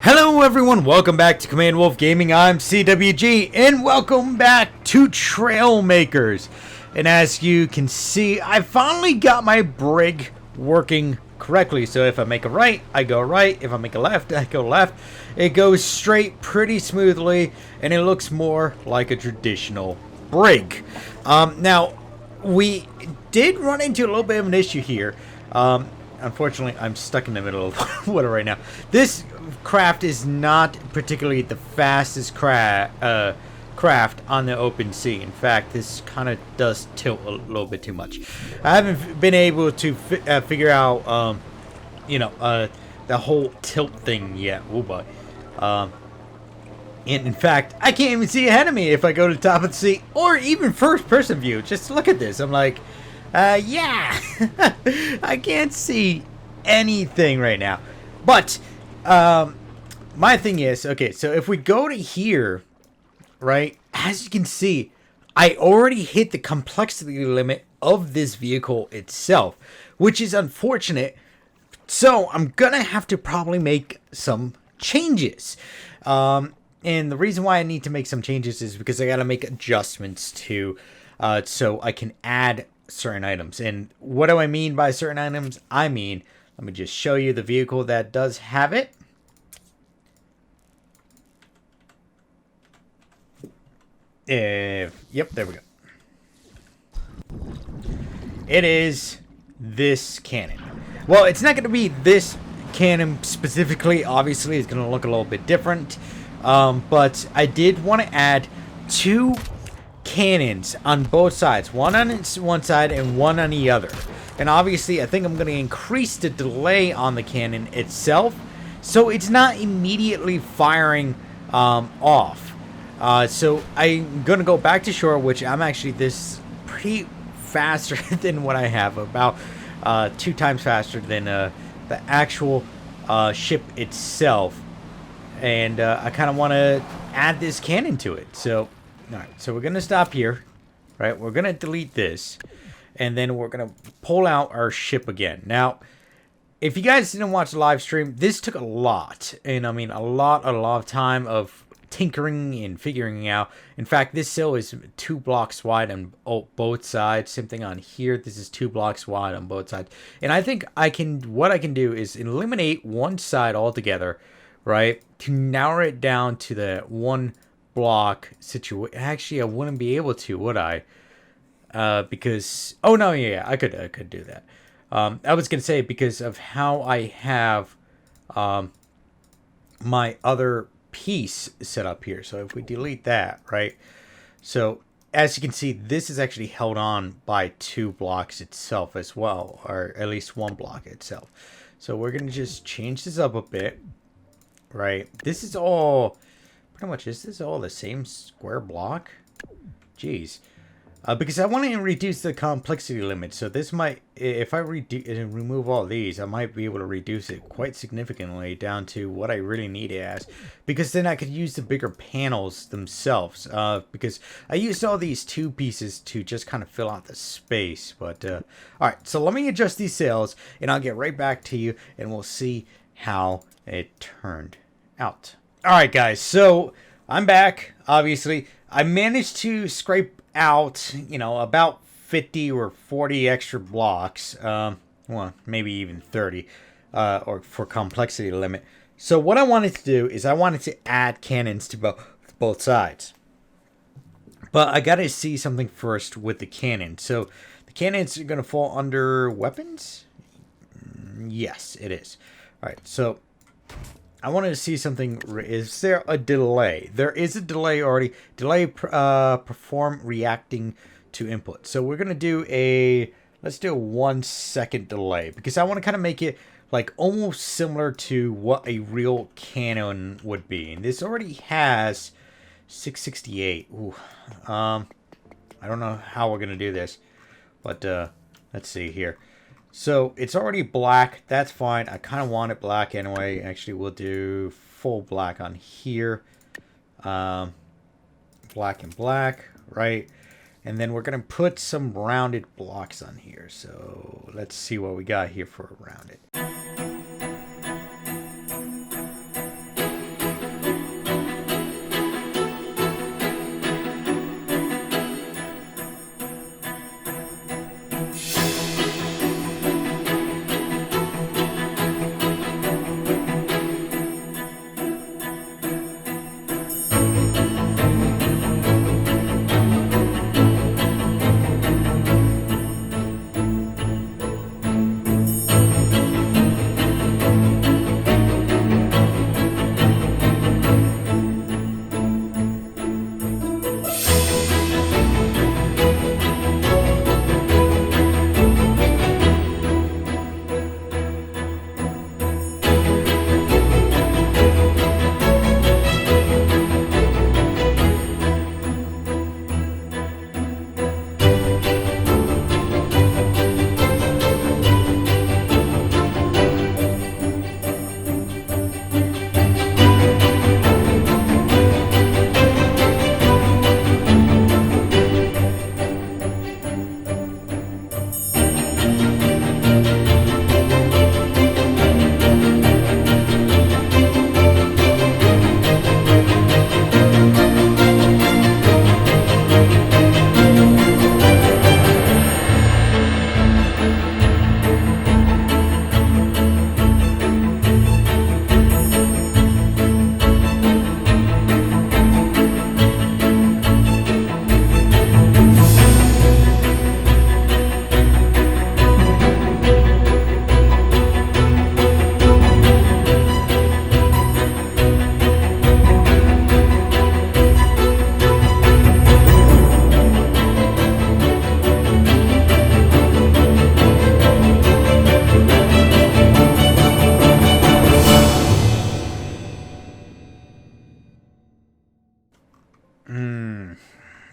Hello everyone, welcome back to Command Wolf Gaming. I'm CWG and welcome back to Trailmakers. And as you can see, I finally got my brig working correctly. So if I make a right, I go right. If I make a left, I go left. It goes straight pretty smoothly and it looks more like a traditional brig. Now, we did run into a little bit of an issue here. Unfortunately, I'm stuck in the middle of water right now. This craft is not particularly the fastest craft on the open sea. In fact, this kind of does tilt a little bit too much. I haven't been able to figure out, the whole tilt thing yet. Oh boy. And in fact, I can't even see ahead of me if I go to the top of the sea or even first-person view. Just look at this. I'm like, yeah, I can't see anything right now. But my thing is, okay, so if we go to here, right, as you can see, I already hit the complexity limit of this vehicle itself, which is unfortunate. So I'm gonna have to probably make some changes. And the reason why I need to make some changes is because I gotta make adjustments to, so I can add certain items. And what do I mean by certain items? I mean, let me just show you the vehicle that does have it. Yep, there we go. It is this cannon. Well, it's not going to be this cannon specifically. Obviously, it's going to look a little bit different. But I did want to add two cannons on both sides. One on one side and one on the other. And obviously, I think I'm going to increase the delay on the cannon itself, so it's not immediately firing off. So I'm going to go back to shore, which I'm actually this pretty faster than what I have, about 2 times faster than the actual ship itself. And I kind of want to add this cannon to it. So, all right, so we're going to stop here, right? We're going to delete this. And then we're going to pull out our ship again. Now, if you guys didn't watch the live stream, this took a lot. And I mean, a lot of time of tinkering and figuring out. In fact, this sail is 2 blocks wide on both sides. Same thing on here. This is 2 blocks wide on both sides. And I think what I can do is eliminate one side altogether, right? To narrow it down to the 1 block situation. Actually, I wouldn't be able to, would I? Because oh no, yeah, I could do that. I was gonna say because of how I have my other piece set up here. So if we delete that, right? So as you can see, this is actually held on by 2 blocks itself as well, or at least 1 block itself. So we're gonna just change this up a bit, right? This is all pretty much. Is this all the same square block? Jeez. Because I want to reduce the complexity limit, so this might, if I remove all these, I might be able to reduce it quite significantly down to what I really need it as, because then I could use the bigger panels themselves, because I used all these 2 pieces to just kind of fill out the space. But alright, so let me adjust these sails, and I'll get right back to you, and we'll see how it turned out. Alright guys, so I'm back. Obviously, I managed to scrape out, about 50 or 40 extra blocks, well, maybe even 30, or for complexity limit. So what I wanted to do is I wanted to add cannons to both sides. But I gotta see something first with the cannon. So the cannons are gonna fall under weapons? Yes, it is. Alright, so I wanted to see something. Is there a delay? There is a delay already. Delay perform reacting to input. So we're going to do let's do a 1 second delay, because I want to kind of make it like almost similar to what a real cannon would be. And this already has 668. Ooh. I don't know how we're going to do this, but let's see here. So it's already black. That's fine. I kind of want it black anyway. Actually, we'll do full black on here. Black and black, right? And then we're going to put some rounded blocks on here. So let's see what we got here for rounded.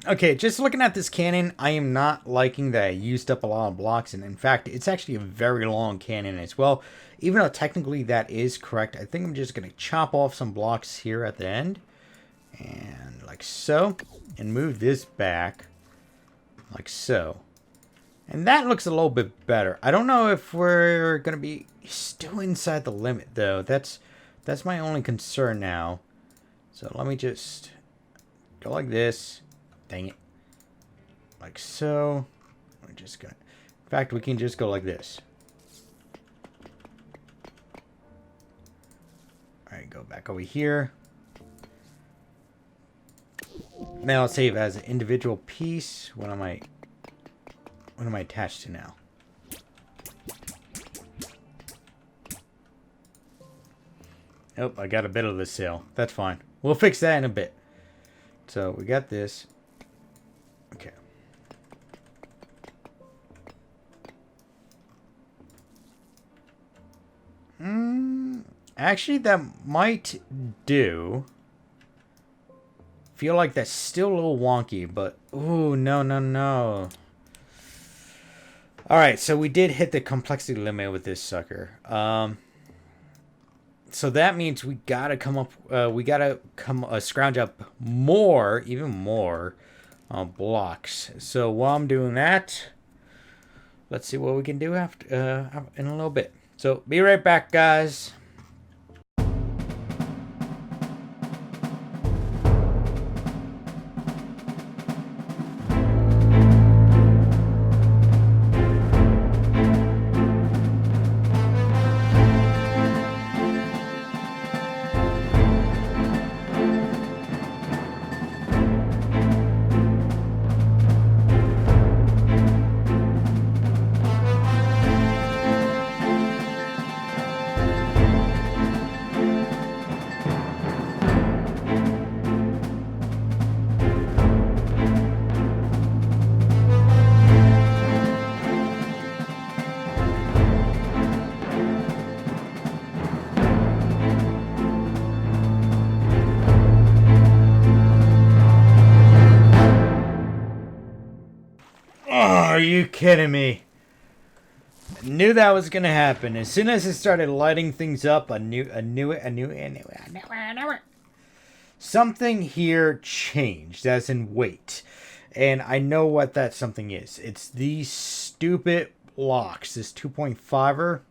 Okay, just looking at this cannon, I am not liking that I used up a lot of blocks. And in fact, it's actually a very long cannon as well. Even though technically that is correct, I think I'm just going to chop off some blocks here at the end. And like so. And move this back. Like so. And that looks a little bit better. I don't know if we're going to be still inside the limit, though. That's my only concern now. So let me just go like this. Dang it. Like so. We're just going to... In fact, we can just go like this. Alright, go back over here. Now I'll save as an individual piece. What am I attached to now? Oh, I got a bit of the sail. That's fine. We'll fix that in a bit. So we got this. Okay. Actually, that might do. Feel like that's still a little wonky, but ooh, no. All right, so we did hit the complexity limit with this sucker. So that means we gotta come up. We gotta scrounge up more, even more, blocks. So while I'm doing that, let's see what we can do after in a little bit. So be right back, guys. Are you kidding me? I knew that was gonna happen. As soon as it started lighting things up, I knew it. Something here changed, as in weight. And I know what that something is. It's these stupid blocks. This 2.5er,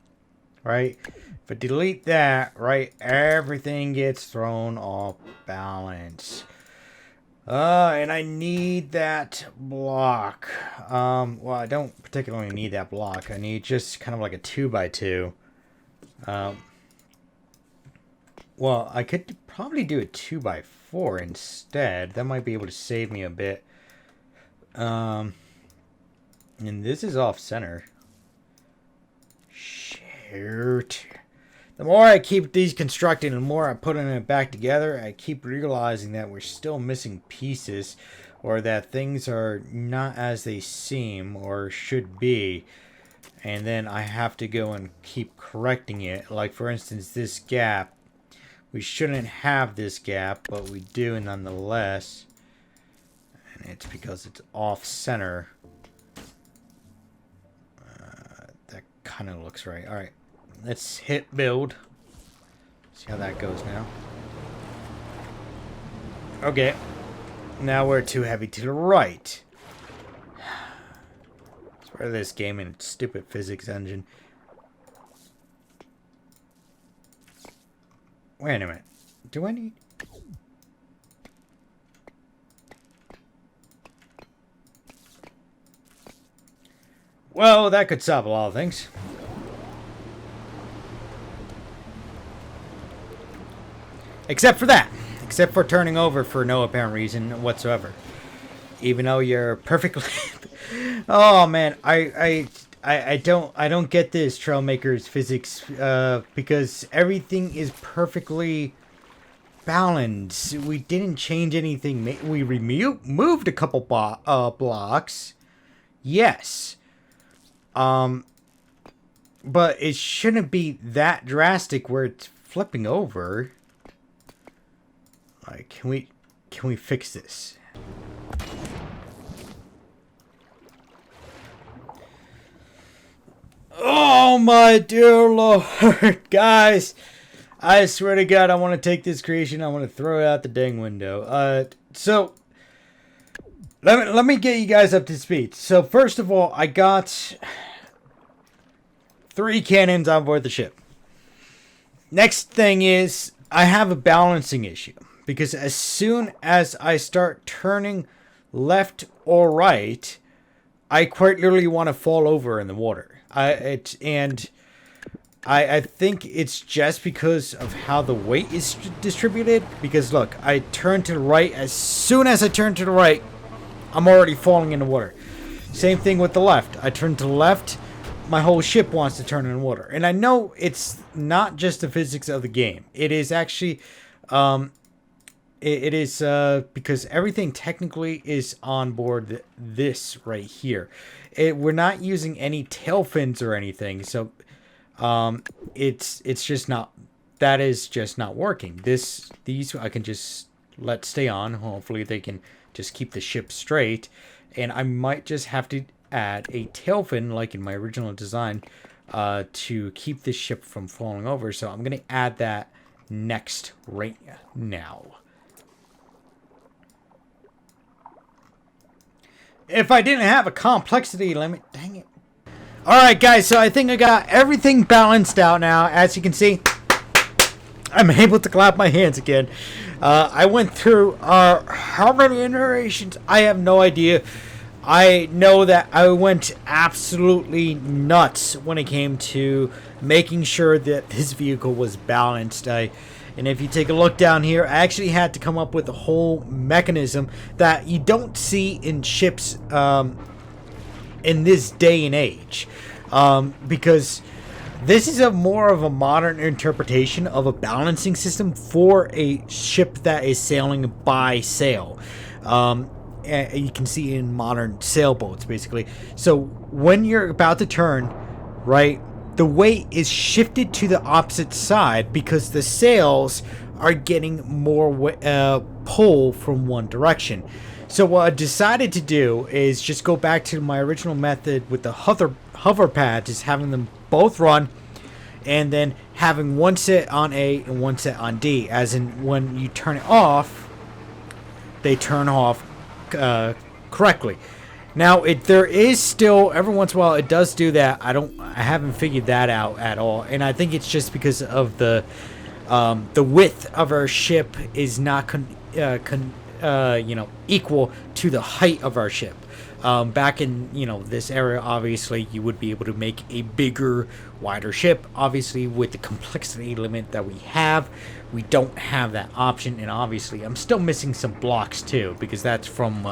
right? If I delete that, right, everything gets thrown off balance. And I need that block. Well, I don't particularly need that block. I need just kind of like a 2x2. Well, I could probably do a 2x4 instead. That might be able to save me a bit. And this is off center. Shoot. The more I keep deconstructing, the more I put it back together, I keep realizing that we're still missing pieces, or that things are not as they seem or should be. And then I have to go and keep correcting it. Like, for instance, this gap. We shouldn't have this gap, but we do nonetheless. And it's because it's off center. That kind of looks right. All right. Let's hit build. See how that goes now. Okay. Now we're too heavy to the right. It's part of this game and its stupid physics engine. Wait a minute. Do I need... Well, that could solve a lot of things. Except for that. Except for turning over for no apparent reason whatsoever. Even though you're perfectly... Oh, man. I don't get this Trailmakers physics. Because everything is perfectly balanced. We didn't change anything. We moved a couple blocks. Yes. But it shouldn't be that drastic where it's flipping over. Like, can we fix this? Oh my dear Lord, guys. I swear to God, I want to take this creation. I want to throw it out the dang window. So let me get you guys up to speed. So first of all, I got 3 cannons on board the ship. Next thing is I have a balancing issue because as soon as I start turning left or right, I quite literally want to fall over in the water. I think it's just because of how the weight is distributed. Because look, I turn to the right. As soon as I turn to the right, I'm already falling in the water. Same thing with the left. I turn to the left, my whole ship wants to turn in water. And I know it's not just the physics of the game. It is actually, it is because everything technically is on board this right here. We're not using any tail fins or anything, so it's just not. That is just not working. These I can just let stay on. Hopefully they can just keep the ship straight, and I might just have to add a tail fin like in my original design to keep this ship from falling over. So I'm gonna add that next right now. If I didn't have a complexity limit, dang it. Alright guys, so I think I got everything balanced out now. As you can see, I'm able to clap my hands again. I went through how many iterations? I have no idea. I know that I went absolutely nuts when it came to making sure that this vehicle was balanced. And if you take a look down here, I actually had to come up with a whole mechanism that you don't see in ships in this day and age. Because this is more of a modern interpretation of a balancing system for a ship that is sailing by sail. You can see in modern sailboats, basically. So when you're about to turn, right, the weight is shifted to the opposite side because the sails are getting more pull from one direction. So what I decided to do is just go back to my original method with the hover pad, just having them both run, and then having one set on A and one set on D, as in when you turn it off, they turn off correctly. Now there is still every once in a while it does do that. I haven't figured that out at all, and I think it's just because of the width of our ship is not equal to the height of our ship. Back in this area, obviously you would be able to make a bigger, wider ship. Obviously, with the complexity limit that we have, we don't have that option. And obviously, I'm still missing some blocks too, because that's from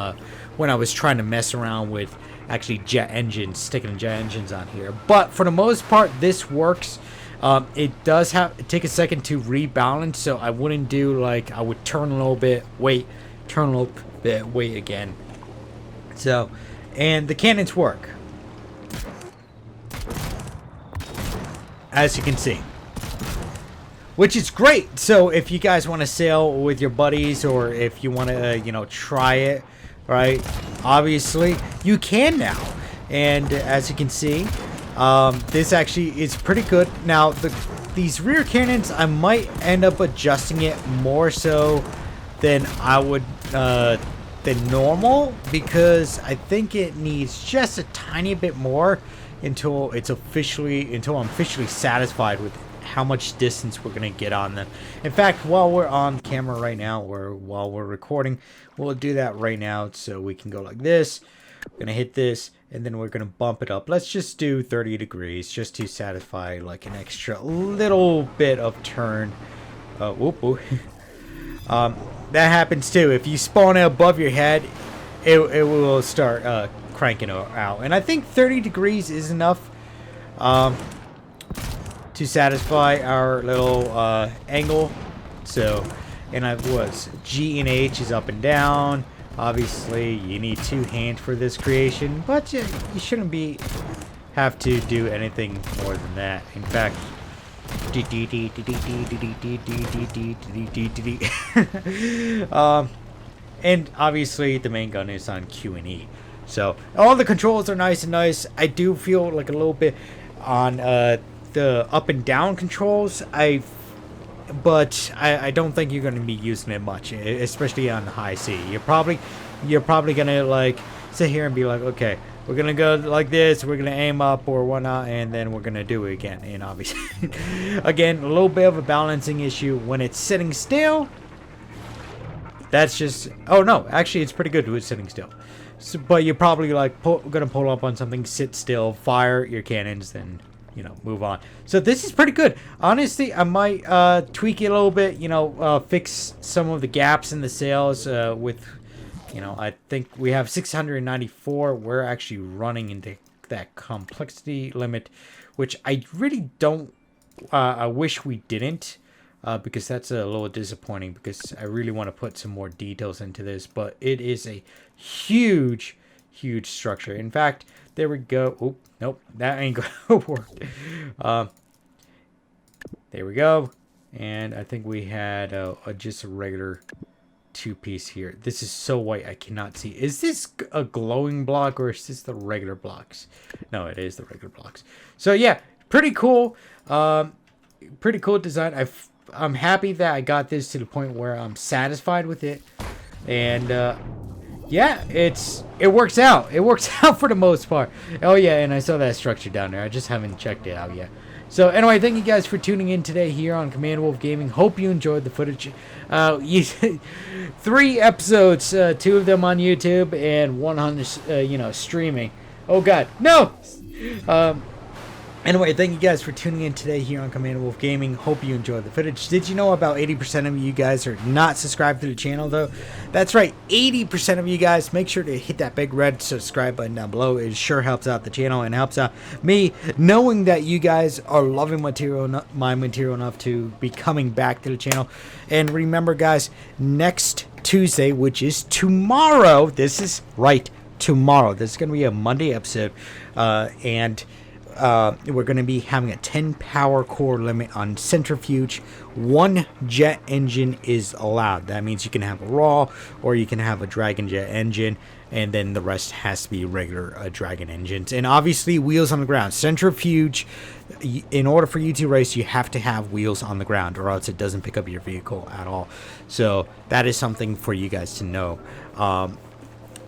when I was trying to mess around with actually jet engines, sticking jet engines on here. But for the most part, this works. It does take a second to rebalance, so I wouldn't do like I would turn a little bit, wait, turn a little bit, wait again. So, and the cannons work, as you can see, which is great. So if you guys want to sail with your buddies, or if you want to try it, right, obviously you can now. And as you can see, this actually is pretty good. Now these rear cannons, I might end up adjusting it more so than I would than normal, because I think it needs just a tiny bit more until I'm officially satisfied with how much distance we're gonna get on them. In fact, while we're on camera right now, or while we're recording, we'll do that right now. So we can go like this. We're gonna hit this, and then we're gonna bump it up. Let's just do 30 degrees, just to satisfy like an extra little bit of turn. That happens too. If you spawn it above your head, it will start cranking out. And I think 30 degrees is enough to satisfy our little angle. So, and I was G and H is up and down. Obviously, you need 2 hands for this creation, but you shouldn't have to do anything more than that. In fact, and obviously the main gun is on Q and E. So all the controls are nice and nice. I do feel like a little bit on the up and down controls. But I don't think you're going to be using it much, especially on high C. You're probably gonna like sit here and be like, okay, we're gonna go like this, we're gonna aim up or whatnot, and then we're gonna do it again. And obviously, again, a little bit of a balancing issue when it's sitting still. That's just, oh no, actually it's pretty good with sitting still. So, but you're probably like gonna pull up on something, sit still, fire your cannons, then move on. So this is pretty good. Honestly, I might tweak it a little bit. Fix some of the gaps in the sails with. I think we have 694. We're actually running into that complexity limit, which I really don't. I wish we didn't, because that's a little disappointing. Because I really want to put some more details into this, but it is a huge, huge structure. In fact, there we go. Oh, nope, that ain't gonna work. There we go, and I think we had just a regular two-piece here. This is so white I cannot see. Is this a glowing block or is this the regular blocks? No, it is the regular blocks. So yeah, pretty cool. Pretty cool design. I'm happy that I got this to the point where I'm satisfied with it, and yeah, it works out. It works out for the most part. Oh yeah, and I saw that structure down there. I just haven't checked it out yet. So anyway, thank you guys for tuning in today here on Command Wolf Gaming. Hope you enjoyed the footage. 3 episodes, 2 of them on YouTube and 1 on streaming. Oh God, no. Anyway, thank you guys for tuning in today here on Command Wolf Gaming. Hope you enjoyed the footage. Did you know about 80% of you guys are not subscribed to the channel, though? That's right, 80% of you guys. Make sure to hit that big red subscribe button down below. It sure helps out the channel and helps out me knowing that you guys are loving my material enough to be coming back to the channel. And remember, guys, next Tuesday, which is tomorrow, this is right, tomorrow. This is going to be a Monday episode, and we're going to be having a 10 power core limit on centrifuge. 1 jet engine is allowed. That means you can have a raw or you can have a dragon jet engine, and then the rest has to be regular dragon engines. And obviously wheels on the ground. Centrifuge, in order for you to race, you have to have wheels on the ground, or else it doesn't pick up your vehicle at all. So that is something for you guys to know.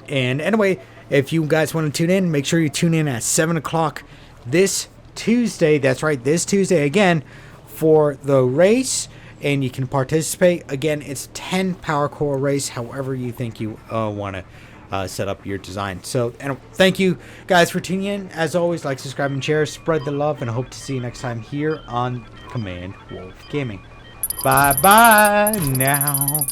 And anyway, if you guys want to tune in, make sure you tune in at 7 o'clock this Tuesday. That's right, this Tuesday again for the race, and you can participate. Again, it's 10 power core race, however you think you want to set up your design. So, and thank you guys for tuning in. As always, like, subscribe, and share. Spread the love, and I hope to see you next time here on Command Wolf Gaming. Bye bye now.